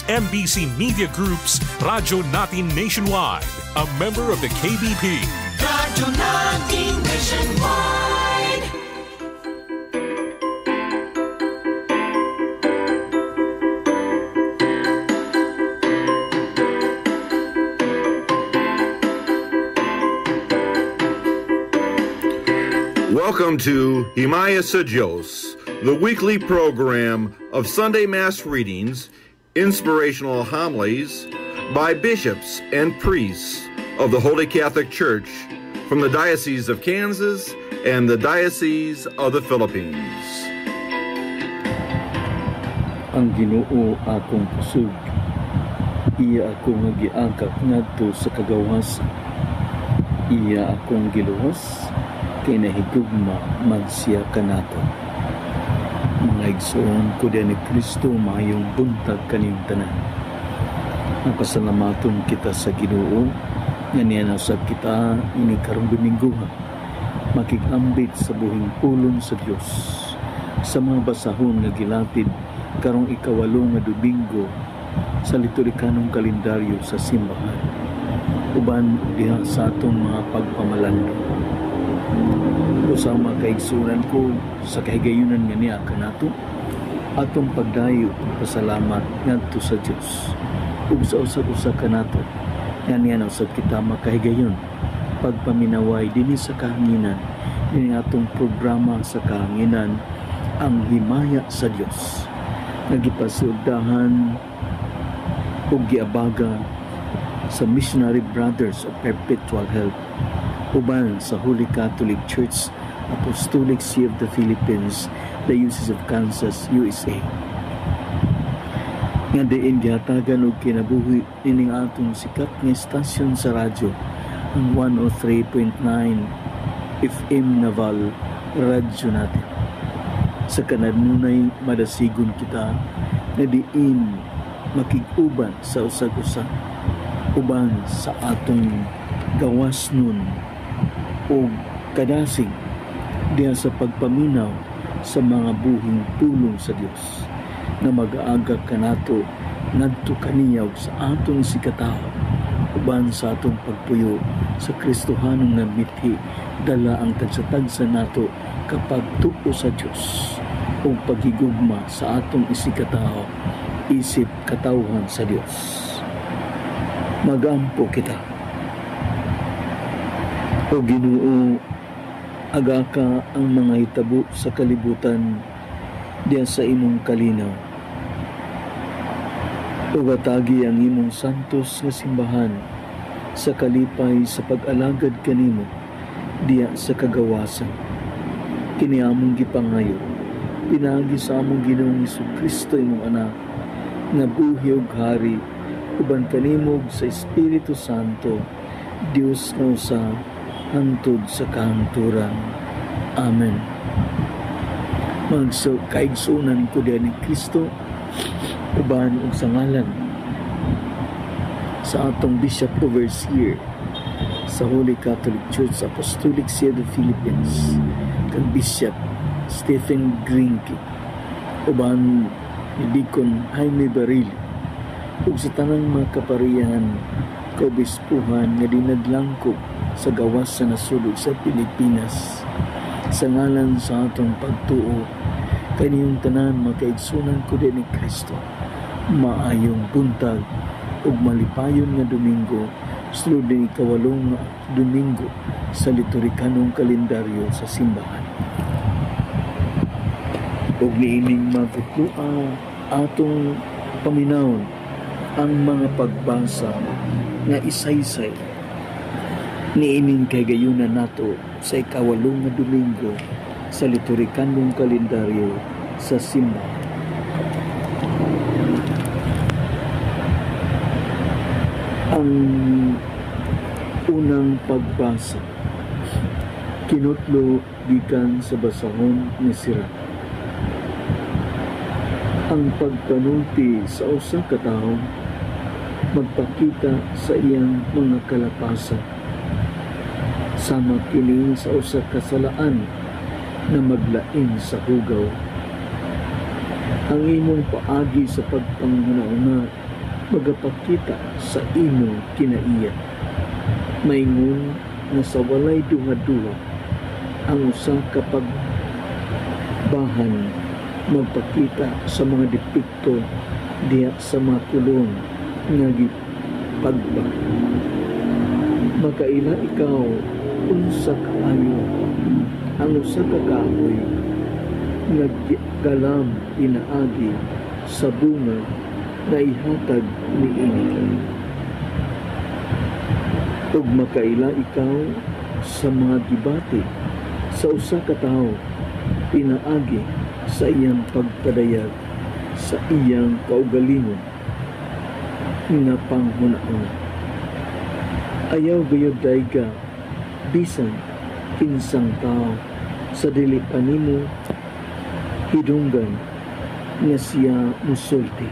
MBC Media Group's Radyo Natin Nationwide, a member of the KBP. Radyo Natin Nationwide. Welcome to Himaya sa Diyos, the weekly program of Sunday Mass readings, inspirational homilies by bishops and priests of the Holy Catholic Church from the Diocese of Kansas and the Diocese of the Philippines. Ang Ginoo akong pusog, iya akong giangkat ngadto sa kagawasan, iya akong giluwas, kay nahigugma man siya kanato. Mga igsoon ko din ni Kristo, mayong buntag kaning tanan. Ang pasalamaton kita sa Ginoo, nga niya nasab kita ini karong Domingo, makikambit sa buhing pulong sa Dios sa mga basahon nga gilapid karong ikawalo nga Domingo sa liturhikanong kalendaryo sa simbahan, uban diha sa atong mga pagpamalando. Usama kaigsunan ko sa kahigayunan nga niya kanato, atong pagdayo ug pasalamat ngadto sa Dios ug sa usa-usa kanato nga niya nasab kita makahigayon pagpaminaway dinhi sa kahanginan ini atong programa sa kahanginan, ang Himaya sa Dios, nagipasugdahan ug giabaga sa Missionary Brothers of Perpetual Help uban sa Holy Catholic Church Apostolic See of the Philippines, Diocese of Kansas, USA. Nga diin gihatagan og kinabuhi ining atong sikat nga estasyon sa radyo, ang 103.9 FM Naval Radyo Natin. Sa kanadnunay madasigon kita na diin makig-uban sa usag-usa uban sa atong gawas nun o kadasig diya sa pagpaminaw sa mga buhing pulong sa Dios na mag-aagak kanato ngadto kaniyaw sa atong sikataw uban sa atong pagpuyo sa Kristohanong nga mithi, dala ang tagsa-tagsa nato kapag tuo sa Dios o pagigugma sa atong isikataw isip katawhan sa Dios. Magampo kita. O Ginoo, aga ka ang mga hitabo sa kalibutan diya sa imong kalinaw. O gatagi ang imong santos nga simbahan sa kalipay sa pag-alagad kanimo diya sa kagawasan. Kini among gipangayo, pinagi sa among Ginoong Jesucristo imong anak, nga buhi ug hari uban kanimo sa Espiritu Santo, Dios nga usa hangtod sa kahanturan. Amen. Kaigsunan ko diyan ni Kristo uban ug sa ngalan sa atong Bishop Overseer sa Holy Catholic Church Apostolic See of the Philippines, kang Bishop Stephen Grinke, uban ni Deacon Jaime Baril, ug sa tanang mga kaparihan kaobispuhan nga dinadlangkog sa gawas sa nasulod sa Pilipinas. Sa ngalan sa atong pagtuo kaniyong tanan, makaigsunan ko din ni Kristo, maayong buntag ug malipayon nga Domingo, sulod din ikawalong Domingo sa liturhikanong kalendaryo sa simbahan. Ug niining magtutua atong paminawon ang mga pagbasa nga isaysay niining kahigayunan nato sa ikawalong nga Domingo sa liturhikanong kalendaryo sa simbahan. Ang unang pagbasa kinutlo gikan sa basahon ni Sirach. Ang pagpanulti sa usa ka tawo magpakita sa iyang mga kalapasan, sama kini sa usa ka salaan na maglain sa hugaw. Ang imong paagi sa pagpanghuna-una magapakita sa imo kinaiya. Maingon nga sa walay duha-duha ang usa ka pagbahan magpakita sa mga depekto diya sa mga kulon nga gipagba. Makaila ikaw unsa kaayo ang usa ka kahoy naggalam inaagi sa bunga na ihatag ni ini. Ug makaila ikaw sa mga gibati sa usa ka tawo inaagi sa iyang pagpadayag sa iyang kaugalingon nga panghuna-una. Ayaw gayud dayga bisan kinsang tao sa dili pa nimo hidunggan nga siya musulti.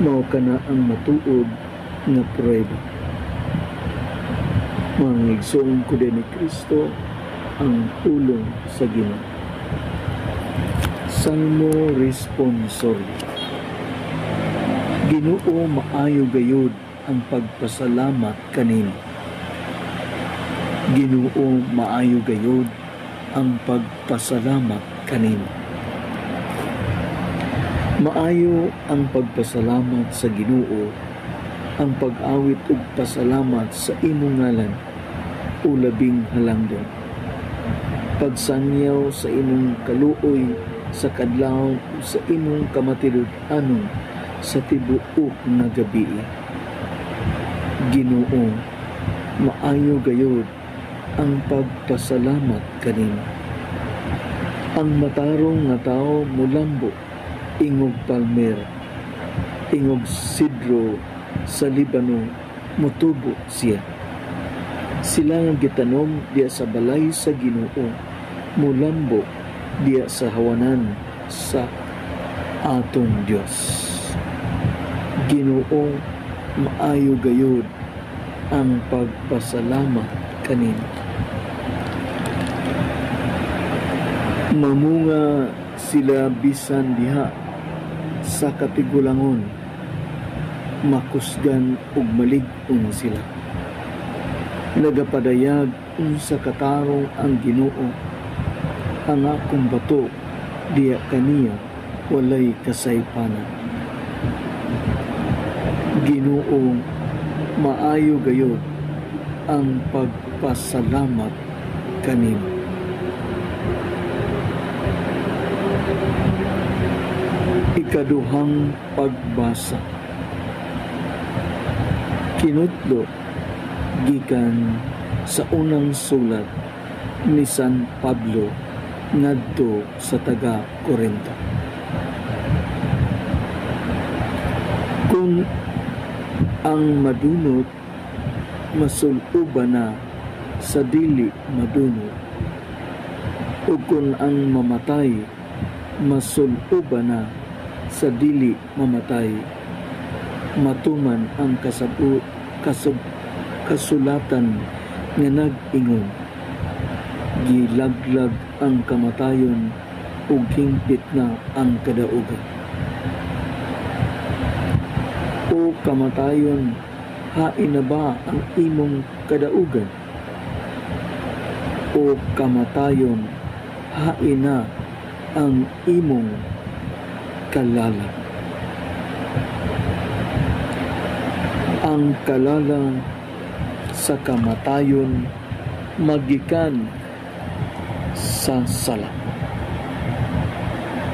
Mao kana ang matuod nga prueba. Mangigsoon ko din ni Kristo ang tulong sa Ginoo. Salmo responsorial. Ginoo, maayo gayud ang pagpasalamat kanimo. Ginoo, maayo gayud ang pagpasalamat kanimo. Maayo ang pagpasalamat sa Ginoo, ang pag-awit ug pasalamat sa imong ngalan o labing halangdon. Pagsangyaw sa imong kaluoy sa kadlaw sa imong kamatinud-anon sa tibuok nga gabi. Ginoo, maayo gayud ang pagpasalamat kanimo. Ang matarong nga tawo mulambo ingog palmer, ingog sidro sa Libano mutubo siya. Sila nga gitanom diya sa balay sa Ginoo, mulambo diya sa hawanan sa atong Dios. Ginoo, maayo gayud ang pagpasalamat kanimo. Mamunga sila bisan diha sa katigulangon, makusgan ug malig-on sila. Nagapadayag unsa katarong ang Ginoo, ang akong bato diya kaniya walay kasaypanan. Ginoo, maayo gayud ang pagpasalamat kanimo. Ikaduhang pagbasa. Kinutlo gikan sa unang sulat ni San Pablo ngadto sa taga Corinto. Kung ang madunot masuluban na sa dili madunot, o kung ang mamatay masuluban na sa dili mamatay, matuman ang kasulatan nga nag-ingon, gilaglag ang kamatayon ug hingpit na ang kadaugan. O kamatayon, hain na ba ang imong kadaugan? O kamatayon, hain na ang imong kalala. Ang kalala sa kamatayon magikan sa sala,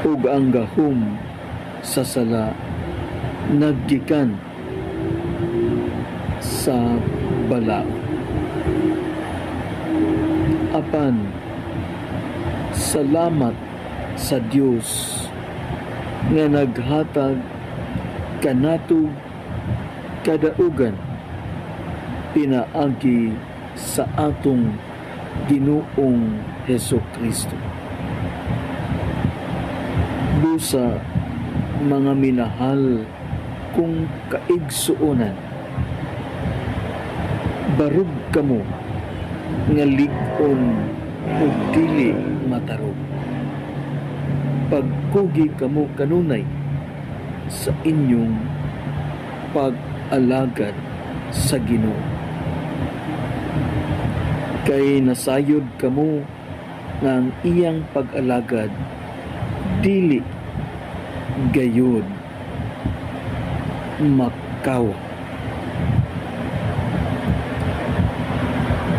ug ang gahom sa sala naggikan sa bala. Apan salamat sa Dios nga naghatag kanato kadaugan pinaagi sa atong Ginoong Hesukristo. Busa mga minahal kung kaigsuonan, barug kamo nga lig-on ug dili matarog. Pagkugi kamo kanunay sa inyong pag-alagad sa Ginoo. Kay nasayod kamo nga ang iyang pag-alagad dili gayud makawa.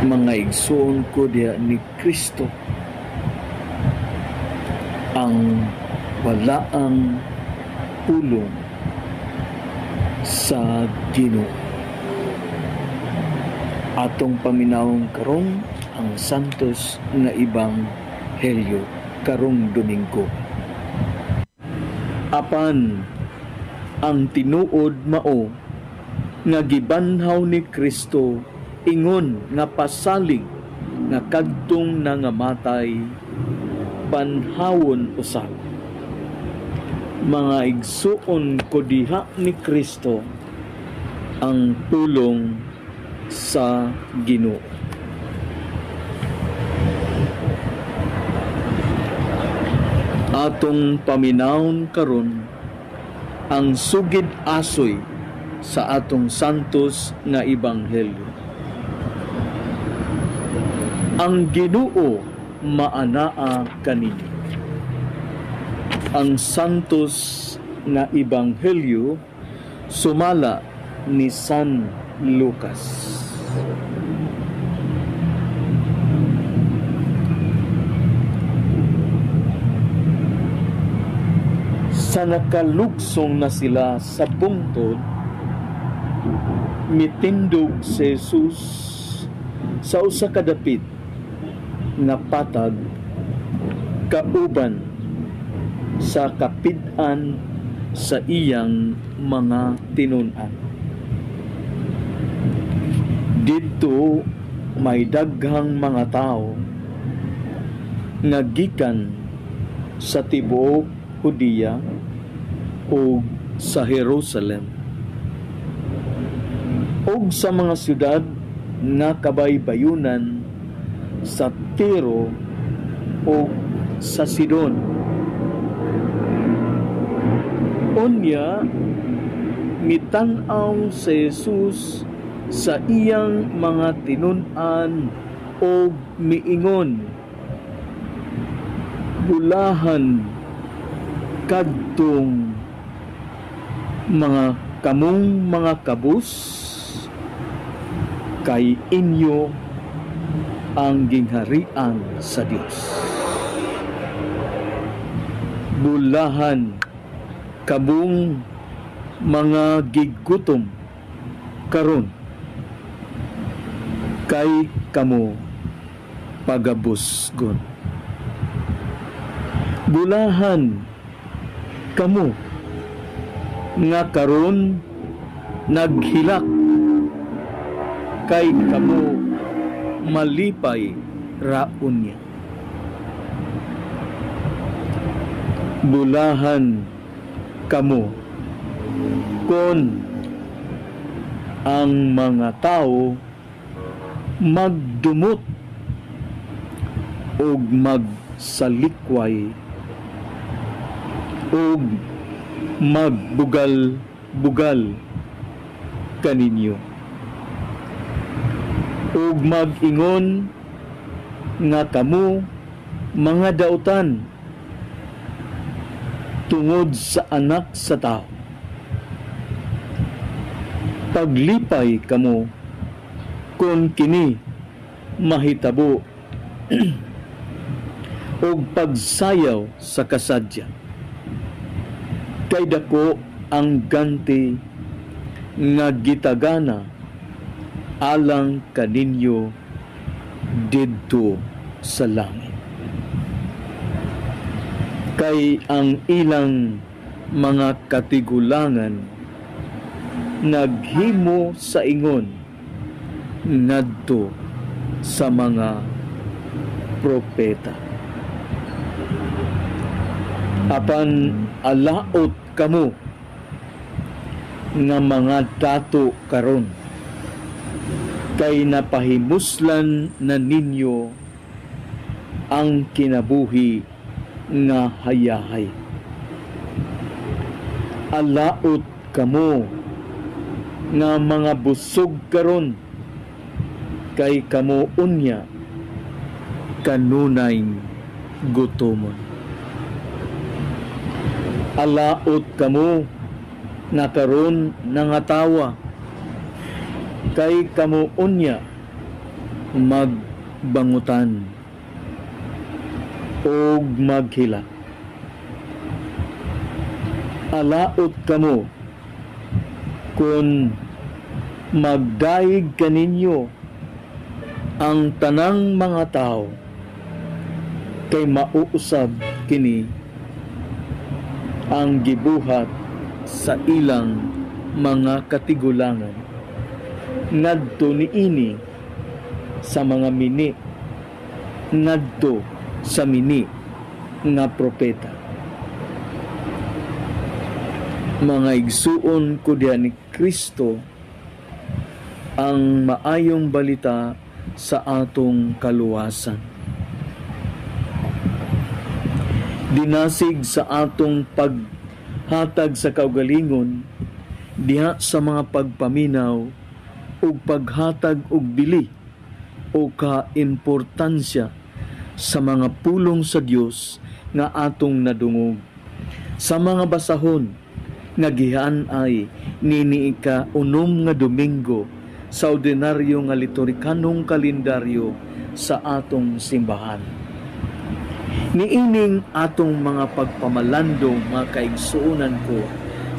Mga igsoon ko diya ni Kristo, ang walaang pulong sa Ginoo. Atong paminawon karong ang santos nga ebanghelyo karong Domingo. Apan ang tinuod mao nga gibanhaw ni Kristo ingon nga pasalig nga kadtong nangamatay banhawon usab. Mga igsuon ko diha ni Kristo ang pulong sa Ginoo. Atong paminawon karon ang sugid asoy sa atong santos nga ebanghelyo. Ang Ginoo maanaa kaninyo. Ang santos nga ebanghelyo sumala ni San Lucas. Sa nakalugsong na sila sa bungtod, mitindog si Jesus sa usa ka dapit nga patag kauban sa kapid-an sa iyang mga tinun-an. Dito may daghang mga tao nga gikan sa tibuok Hudiya o sa Jerusalem o sa mga syudad nga kabaybayunan sa Tiro o sa Sidon. Unya, mitanaw si Jesus sa iyang mga tinun-an o miingon, bulahan kadtong mga kamong mga kabus kay inyo ang gingharian sa Dios. Bulahan kabong mga gigutom karon kay kamo pagabusgon. Bulahan kamo nga karon naghilak kay kamo malipay raon niya. Bulahan kamo kon ang mga tao magdumot o magsalikway o magbugal-bugal kaninyo o mag-ingon nga kamo mga dautan tungod sa anak sa tao. Paglipay kamo kung kini mahitabo o pagsayaw sa kasadya. Kay dako ang ganti nga gitagana alang kaninyo didto sa langit. Kay ang ilang mga katigulangan naghimo sa ingon ngadto sa mga propeta. Apan alaot kamo nga mga dato karon kay napahimuslan na ninyo ang kinabuhi nga hayahay. Alaot kamo nga mga busog karon kay kamo unya kanunay gutomon. Alaot kamo nga karon nangatawa kay kamo unya magbangutan o maghila. Alaot kamo kung magdaig kaninyo ang tanang mga tao kay mauusab kini ang gibuhat sa ilang mga katigulangan ngadto niini sa mga mini ngadto sa mini nga propeta. Mga igsuon ko diyan ni Kristo ang maayong balita sa atong kaluwasan. Dinasig sa atong paghatag sa kaugalingon diha sa mga pagpaminaw ug paghatag og bili o kaimportansya sa mga pulong sa Dios nga atong nadungog. Sa mga basahon nga gihan ay nini ika-unom nga Domingo sa ordinaryo nga liturhikanong kalendaryo sa atong simbahan. Niining atong mga pagpamalandong mga kaigsuonan ko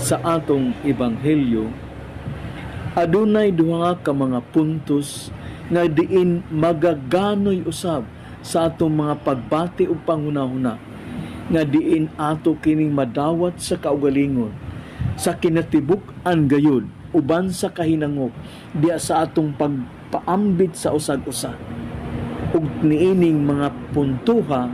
sa atong ebanghelyo, adunay duha ka mga puntos nga diin magaganoy usab sa atong mga pagbati ug panghunahuna nga diin ato kining madawat sa kaugalingon sa kinatibuk-an gayud uban sa kahinangop diya sa atong pagpaambit sa usag-usa. Ug niining mga puntuha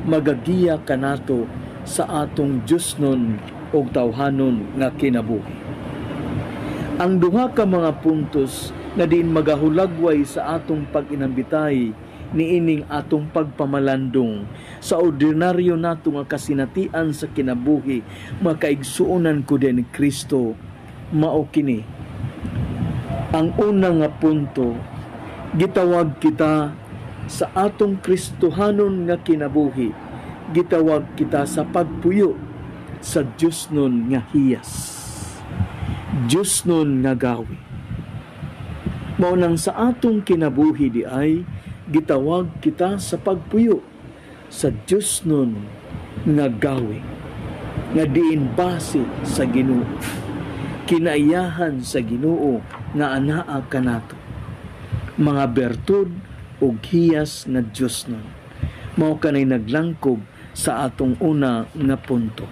magagiya kanato sa atong Diosnon ug tawhanon nga kinabuhi. Ang duha ka mga puntos na din magahulagway sa atong pag-inambitay niining atong pagpamalandong sa ordinaryo nato nga kasinatian sa kinabuhi makaigsuonan ko din ni Kristo mao kini. Ang unang nga punto, gitawag kita sa atong Kristohanon nga kinabuhi, gitawag kita sa pagpuyo sa Diosnon nga hiyas, Diosnon nga gawi. Mao nang sa atong kinabuhi di ay gitawag kita sa pagpuyo sa Diosnon nga gawi nga diin base sa Ginoo, kinaiyahan sa Ginoo nga anaa kanato, mga bertud ug hiyas nga Diosnon. Mao kanay naglangkob sa atong una nga punto.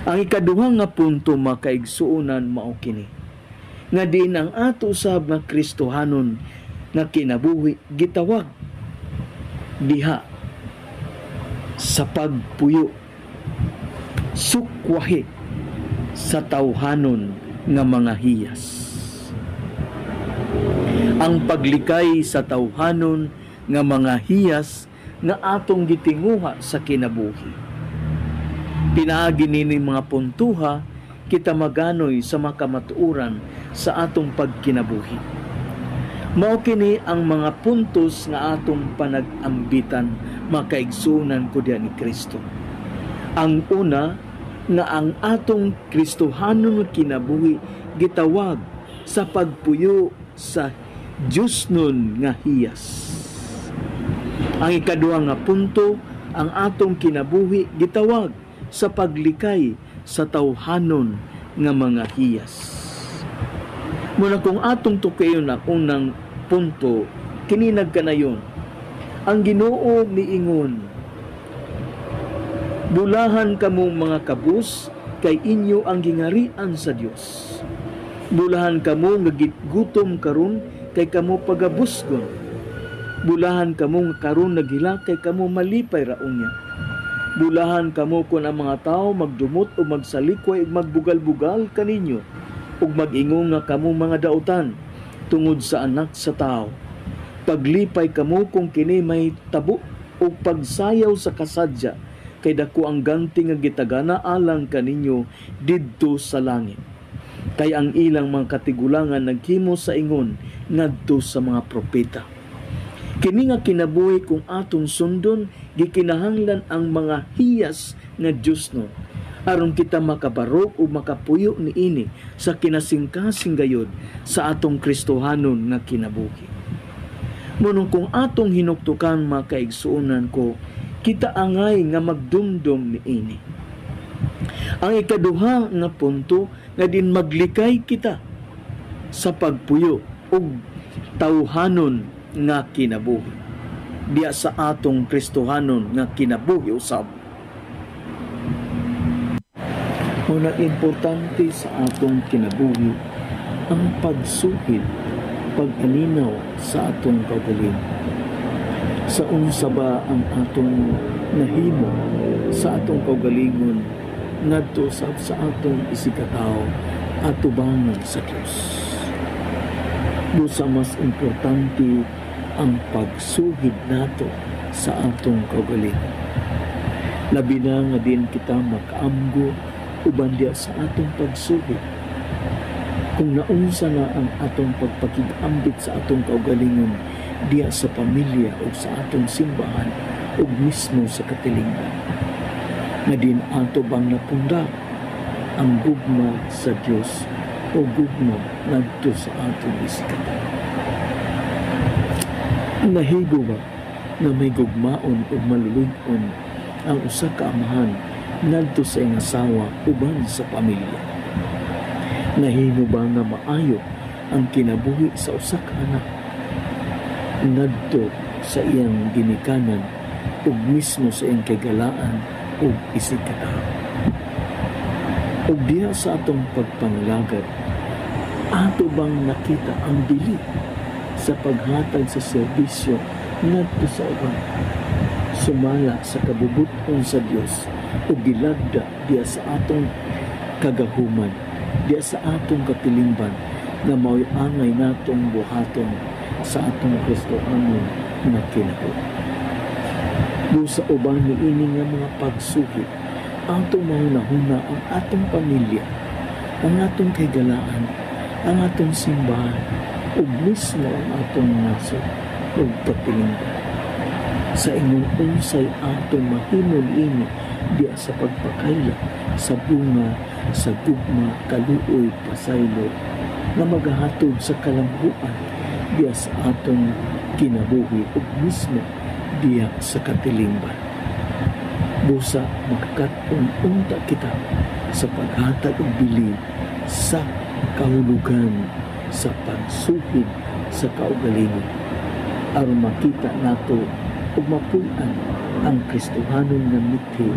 Ang ikaduha nga punto makaigsuonan mao kini nga diin ang ato usab nga Kristohanon nga kinabuhi gitawag diha sa pagpuyo, sukwahi sa tawhanon nga mga hiyas. Ang paglikay sa tawhanon nga mga hiyas nga atong gitinguha sa kinabuhi. Pinaagi nini mga puntuha kita maganoy sa makamatuoran sa atong pagkinabuhi. Mao kini ang mga puntos nga atong panag-ambitan makaigsunan ko diyan ni Kristo. Ang una nga ang atong Kristohanon nga kinabuhi gitawag sa pagpuyo sa Diosnon nga hiyas. Ang ikaduha nga punto, ang atong kinabuhi gitawag sa paglikay sa tawhanon nga mga hiyas. Muna kung atong tukayon ang unang punto, kininag kanayon. Ang Ginoo niingon, bulahan kamong mga kabus kay inyo ang gingarian sa Dios. Bulahan kamo nga gitgutom karon kay kamo pagabusgon. Bulahan kamo karon naghila kay kamo malipay raon niya. Bulahan kamo kun ang mga tao magdumot o magsalikway ug magbugal-bugal kaninyo ug mag-ingon nga kamo mga dautan tungod sa anak sa tao. Paglipay kamo kung kini may tabo o pagsayaw sa kasadya kay dako ang ganti nga gitagana alang kaninyo didto sa langit. Kay ang ilang mga katigulangan naghimo sa ingon ngadto sa mga propeta. Kini nga kinabuhi kung atong sundon, gikinahanglan ang mga hiyas nga Dios no, aron kita makabarok o makapuyo niini sa kinasingkasing gayod sa atong Kristohanon nga kinabuhi. Munong kung atong hinuktukan mga kaigsuonan ko, kita angay nga magdumdum niini. Ang ikaduha nga punto nga din maglikay kita sa pagpuyo ug tawhanon nga kinabuhi diya sa atong Kristohanon nga kinabuhi usab. Una importante sa atong kinabuhi ang pagsuhid, pag-aninaw sa atong kaugalingon. Sa unsa ba ang atong nahimo sa atong kaugalingon ngadto sa atong isikataw at tubangan sa Dios. Busa mas importante ang pagsuhid nato sa atong kaugalingon. Labi na nga din kita makaamgo uban diya sa atong pagsuhid. Kung naunsa na ang atong pagpakig-ambit sa atong kaugalingon diya sa pamilya o sa atong simbahan o mismo sa katilingban, nga din ato bang napunda ang gugma sa Dios o gugma ngadto sa atong isikatan. Nahigo ba na may gugmaon o malulug-on ang usa ka amahan ngadto sa iyang asawa uban sa pamilya? Nahimo ba nga maayo ang kinabuhi sa usa ka anak ngadto sa iyang ginikanan ug mismo sa iyang kagalaan ug isikatan? Ug diha sa atong pagpanglagad, ato bang nakita ang dili sa paghatag sa serbisyo ngadto sa uban, sumala sa kabubuton sa Dios ug gilagda diha sa atong kagahuman, diha sa atong katilingban nga mao'y angay natong buhaton sa atong Kristohanon nga kinabuhi. Busa uban niini nga mga pagsuhid, atong mahunahuna ang atong pamilya, ang atong kagalaan, ang atong simbahan, ug mismo ang atong nasod ug katilingban. Sa ingon unsay atong mahimong ini diya sa pagpakaila sa bunga sa gugma kaluoy pasaylo nga magahatod sa kalambuan diya sa atong kinabuhi ug mismo diya sa katilingban. Busa makakatun-unta kita sa paghatag og bilin sa kahulugan sa pagsuhid sa kaugalingon aron makita nato ug mapun-an ang Kristohanon nga mithi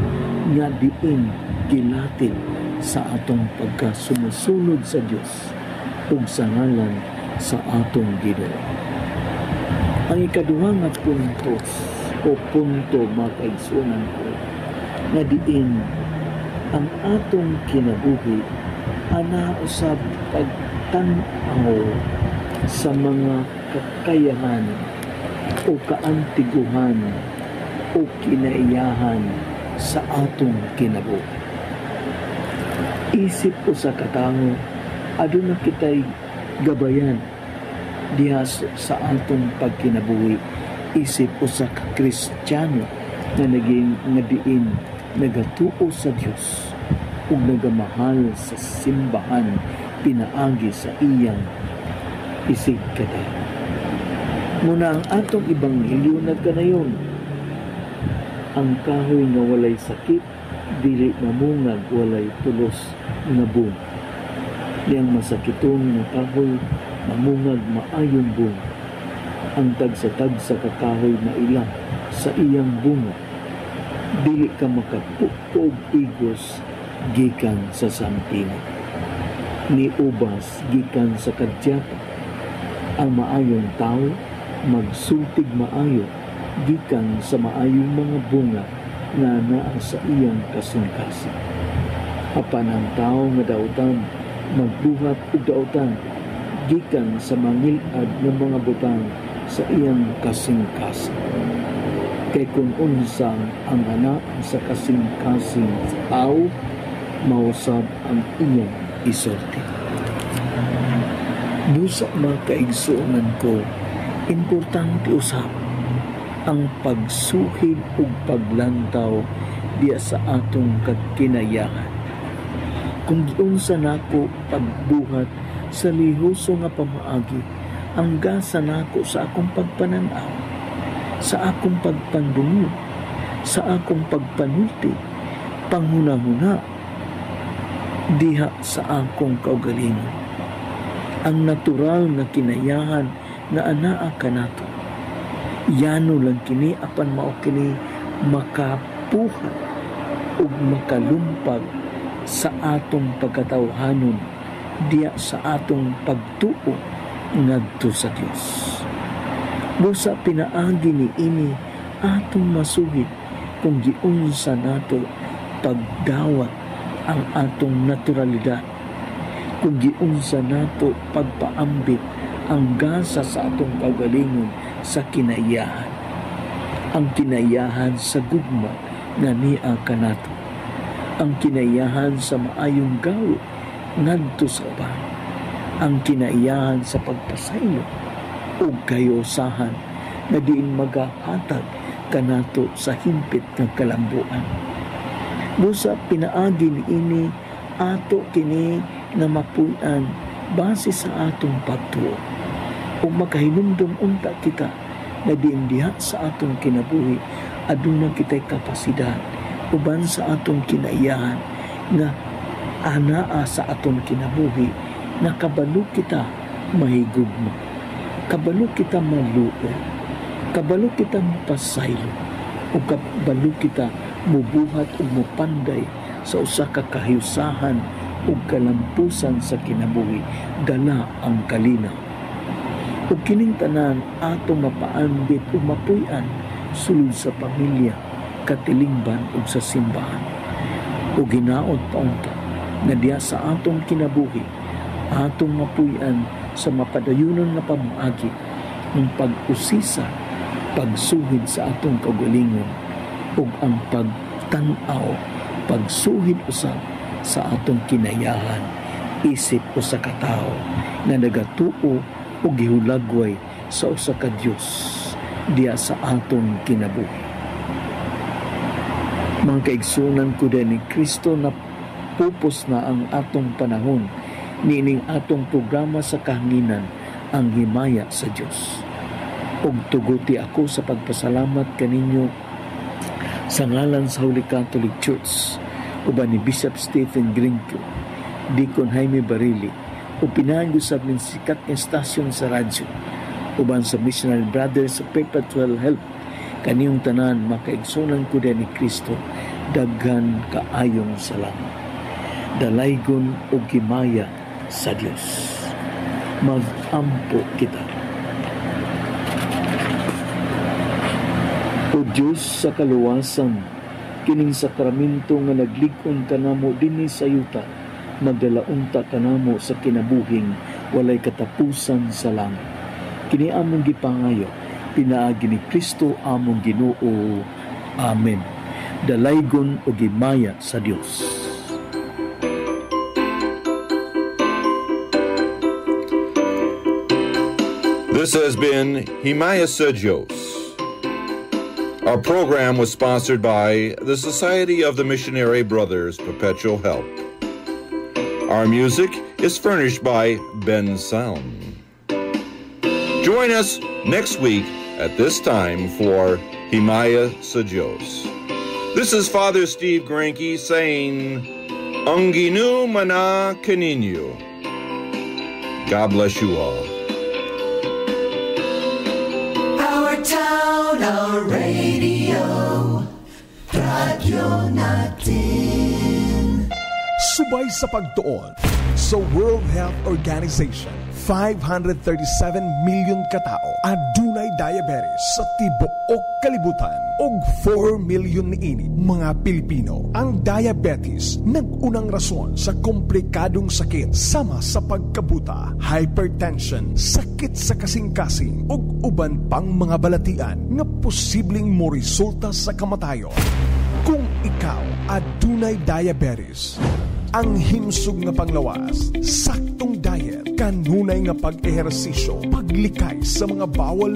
nga diin gilatin sa atong pagkasumusunod sa Dios ug sa ngalan sa atong Ginoo. Ang ikaduha nga punto makaigsunan ko nga diin ang atong kinabuhi ana usab pagtan-aw sa mga kakayahan o kaantiguhan o kinaiyahan sa atong kinabuhi. Isip o sa katawo, aduna kita'y gabayan diha sa atong pagkinabuhi. Isip o sa Kristiyano na naging diin nagatuo sa Dios ug nagamahal sa simbahan pinaagi sa iyang isikatan. Muna ang atong ibanghilyo nagkanayon, ang kahoy nga walay sakit dili mamungag walay tulos nga bunga. Diyang masakiton nga kahoy mamungag maayong bunga. Ang tagsa-tagsa ka kahoy maila sa iyang bunga. Dili ka makapupog igos gikan sa sampingan. Ni ubas gikan sa kadyata. Ang maayong tao magsultig maayo gikan sa maayong mga bunga nga naa sa iyang kasing-kasing. Apan ang tao nga dautan magbuhat og dautan gikan sa mangilad ng mga butang sa iyang kasing-kasing. Kay kung unsa ang anak sa kasing-kasing tao, mausab ang iyang isulti. Busa mga kaigsuonan ko, importante usab ang pagsuhid ug paglantaw diya sa atong kagkinayangan. Kung giunsa nako pagbuhat sa lihuso nga pamaagi, ang gasa nako sa akong pagpananaw, sa akong pagpandungog, sa akong pagpanulti, panghuna-huna, diha sa akong kaugalingon. Ang natural na kinayahan na anaa kanato, yano lang kini apan mao kini makapuhat ug makalumpag sa atong pagkatawhanon diya sa atong pagtuo ngadto sa Dios. Busa pinaagi ni ini atong masuhid kung giunsa nato pagdawat ang atong naturalidad, kung giunsa nato pagpaambit ang gasa sa atong kaugalingon sa kinayahan, ang kinayahan sa gugma nga niya kanato, ang kinayahan sa maayong gawi ngadto sa uban, ang kinayahan sa pagpasaylo o kayosahan na diin magahatag kanato sa himpit ng kalambuan. Busa pinaagi ni ini ato kini na mapuy-an base sa atong pagtuo o makahinumdum unta kita na diin diha sa atong kinabuhi aduna kitay kapasidad uban sa atong kinayahan nga anaa sa atong kinabuhi na kabalo kita mahigugma, kabalo kita maluo, kabalo kita mapasaylo, o kabalo kita mubuhat o mupanday sa usa ka kahiusahan o kalampusan sa kinabuhi, dala ang kalinaw. O kining tanan ato mapaambit o mapuy-an sulod sa pamilya, katilingban o sa simbahan. O ginaot paunta na diya sa atong kinabuhi, atong mapuy-an sa mapadayunon na pamaagi ang pag-usisa, pagsuhid sa atong kaugalingon ug ang pagtanaw, pagsuhid usab sa atong kinayahan, isip o sa katao na nagatuo o gihulagway sa usa ka Dios diya sa atong kinabuhi. Mga kaigsunan ko din ni Kristo na pupos na ang atong panahon, nining atong programa sa kahanginan, ang himaya sa Dios. Ug tuguti ako sa pagpasalamat kaninyo sa ngalan sa Holy Catholic Church, uban ni Bishop Stephen Grinke, Deacon Jaime Barili, o pinahangusab ng sikat ng stasyon sa radyo, uban sa Missionary Brothers sa Perpetual Help, kaniyong tanan makaigsunan ko din ni Kristo, daghan kaayong salamat. Dalaygon o gimaya sa Dios. Mag-ampo kita. O Diyos sa kaluwasan, kining sakramento nga naglikon kanamo dinhi sa yuta, magdalaunta kanamo sa kinabuhing walay katapusan sa langit. Kini among gipangayo, pinaagi ni Kristo among Ginoo. Amen. Dalaygon o gimaya sa Dios. This has been Himaya sa Diyos. Our program was sponsored by the Society of the Missionary Brothers Perpetual Help. Our music is furnished by Ben Sound. Join us next week at this time for Himaya sa Diyos. This is Father Steve Granke saying, Ang Ginoo mana kaninyo. God bless you all. Our radio, Radyo Natin. Subay sa pagtuon sa World Health Organization, 537 million katao adunay diabetes sa tibuok kalibutan og 4 million niini mga Pilipino. Ang diabetes nag-unang rason sa komplikadong sakit sama sa pagkabuta, hypertension, sakit sa kasing-kasing ug uban pang mga balatian nga posibleng mo resulta sa kamatayon. Kung ikaw adunay diabetes, ang himsog nga panglawas, saktong diet, kanunay nga pag-ehersisyo, paglikay sa mga bawal